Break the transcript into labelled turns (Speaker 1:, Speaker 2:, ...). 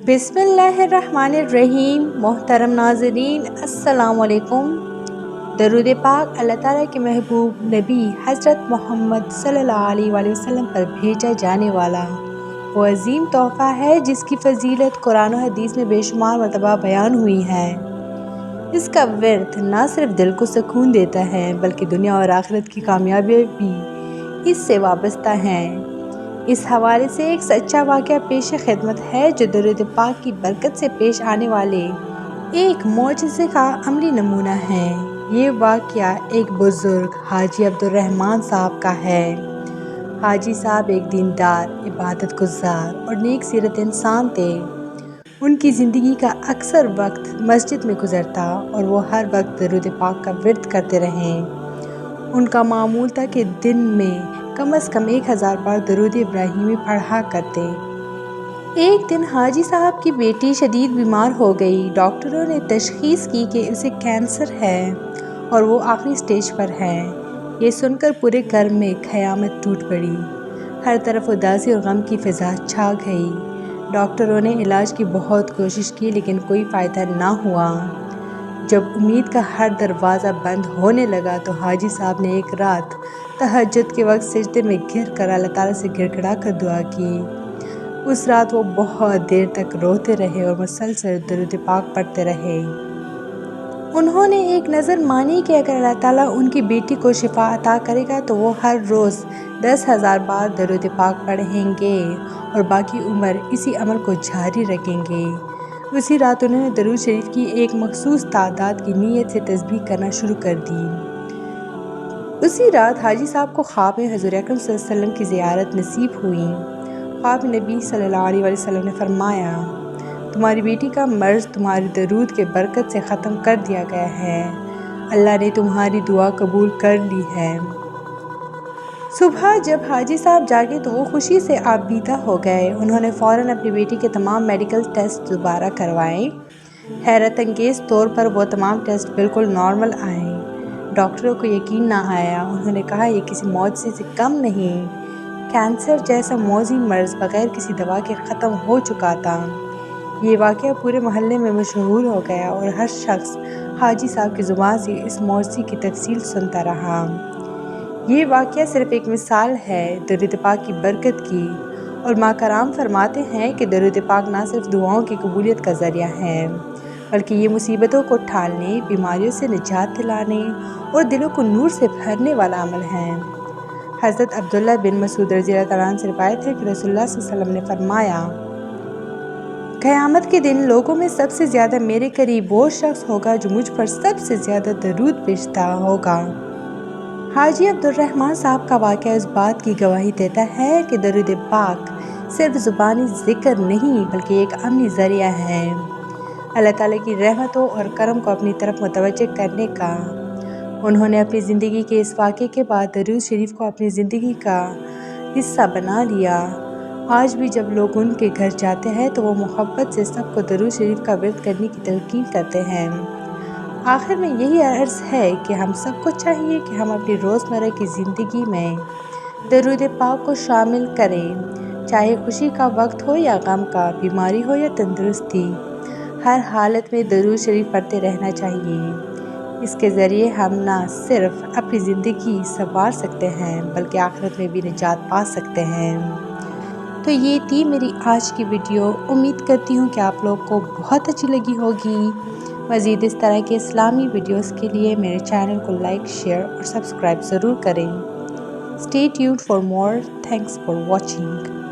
Speaker 1: बिस्मिल्लाहिर्रहमानिर्रहीम। मोहतरम नाज़रीन, अस्सलाम वालेकुम। दरूद पाक अल्लाह ताला के महबूब नबी हज़रत मोहम्मद सल्लल्लाहु अलैहि वसल्लम पर भेजा जाने वाला वो अजीम तोहफ़ा है जिसकी फ़जीलत कुरान और हदीस में बेशुमार मरतबा बयान हुई है। इसका विर्द न सिर्फ दिल को सुकून देता है बल्कि दुनिया और आखिरत की कामयाबी भी इससे वाबस्ता है। इस हवाले से एक सच्चा वाक़या पेश खिदमत है जो दरूद पाक की बरकत से पेश आने वाले एक मौजज़े का अमली नमूना है। ये वाक़या एक बुज़ुर्ग हाजी अब्दुर्रहमान साहब का है। हाजी साहब एक दीनदार, इबादत गुज़ार और नेक सीरत इंसान थे। उनकी ज़िंदगी का अक्सर वक्त मस्जिद में गुज़रता और वो हर वक्त दरूद पाक का विर्द करते रहे। उनका मामूल था कि दिन में कम से कम 1000 बार दरूद इब्राहिमी पढ़ा करते। एक दिन हाजी साहब की बेटी शदीद बीमार हो गई। डॉक्टरों ने तशख़ीस की कि उसे कैंसर है और वो आखिरी स्टेज पर है। ये सुनकर पूरे घर में क़यामत टूट पड़ी। हर तरफ उदासी और गम की फ़िज़ा छा गई। डॉक्टरों ने इलाज की बहुत कोशिश की लेकिन कोई फ़ायदा ना हुआ। जब उम्मीद का हर दरवाज़ा बंद होने लगा तो हाजी साहब ने एक रात तहज्जुद के वक्त सिजदे में गिर कर अल्लाह ताला से गिड़गिड़ा कर दुआ की। उस रात वो बहुत देर तक रोते रहे और मुसलसल दरूद पाक पढ़ते रहे। उन्होंने एक नज़र मानी कि अगर अल्लाह ताला उनकी बेटी को शिफा अता करेगा तो वो हर रोज़ 10,000 बार दरूद पाक पढ़ेंगे और बाकी उम्र इसी अमल को जारी रखेंगे। उसी रात उन्होंने दरूद शरीफ की एक मखसूस तादाद की नीयत से तस्बीह करना शुरू कर दी। उसी रात हाजी साहब को ख्वाब में हुज़ूर अकरम सल्लल्लाहु अलैहि वसल्लम की ज़ियारत नसीब हुई। ख्वाब में नबी सल्लल्लाहु अलैहि वसल्लम ने फरमाया, तुम्हारी बेटी का मर्ज़ तुम्हारी दरूद के बरकत से ख़त्म कर दिया गया है। अल्लाह ने तुम्हारी दुआ कबूल कर ली है। सुबह जब हाजी साहब जागे तो वो खुशी से आबीदा हो गए। उन्होंने फ़ौरन अपनी बेटी के तमाम मेडिकल टेस्ट दोबारा करवाए। हैरत अंगेज़ तौर पर वो तमाम टेस्ट बिल्कुल नॉर्मल आए। डॉक्टरों को यकीन ना आया। उन्होंने कहा, ये किसी मौजज़े से कम नहीं। कैंसर जैसा मौजी मर्ज़ बग़ैर किसी दवा के ख़त्म हो चुका था। ये वाक़या पूरे मोहल्ले में मशहूर हो गया और हर शख्स हाजी साहब की ज़ुबान से इस मौजज़े की तफसील सुनता रहा। ये वाक़या सिर्फ़ एक मिसाल है दरूद पाक की बरकत की और माँ कराम फरमाते हैं कि दरूद पाक ना सिर्फ दुआओं की कबूलियत का ज़रिया है बल्कि ये मुसीबतों को टालने, बीमारियों से निजात दिलाने और दिलों को नूर से भरने वाला अमल है। हज़रत अब्दुल्ला बिन मसूद रज़ियल्लाहु तआला अन्हु से रिवायत है कि रसूलुल्लाह सल्लल्लाहु अलैहि वसल्लम ने फरमाया, क़यामत के दिन लोगों में सबसे ज़्यादा मेरे करीब वो शख्स होगा जो मुझ पर सबसे ज़्यादा दरूद भेजता होगा। हाजी अब्दुर्रहमान साहब का वाक़या इस बात की गवाही देता है कि दरूद पाक सिर्फ ज़ुबानी ज़िक्र नहीं बल्कि एक अमली ज़रिया है अल्लाह ताला की रहमतों और करम को अपनी तरफ मुतवज्जे करने का। उन्होंने अपनी ज़िंदगी के इस वाक़े के बाद दरूद शरीफ को अपनी ज़िंदगी का हिस्सा बना लिया। आज भी जब लोग उनके घर जाते हैं तो वो मोहब्बत से सबको दरूद शरीफ का विर्द करने की तलकीन करते हैं। आखिर में यही अर्ज़ है कि हम सबको चाहिए कि हम अपनी रोज़मर्रा की ज़िंदगी में दरूद पाक को शामिल करें। चाहे खुशी का वक्त हो या गम का, बीमारी हो या तंदुरुस्ती, हर हालत में दरूद शरीफ पढ़ते रहना चाहिए। इसके ज़रिए हम ना सिर्फ अपनी ज़िंदगी संवार सकते हैं बल्कि आखिरत में भी निजात पा सकते हैं। तो ये थी मेरी आज की वीडियो। उम्मीद करती हूँ कि आप लोग को बहुत अच्छी लगी होगी। मज़ीद इस तरह के इस्लामी वीडियोस के लिए मेरे चैनल को लाइक, शेयर और सब्सक्राइब ज़रूर करें। Stay tuned for more. Thanks for watching.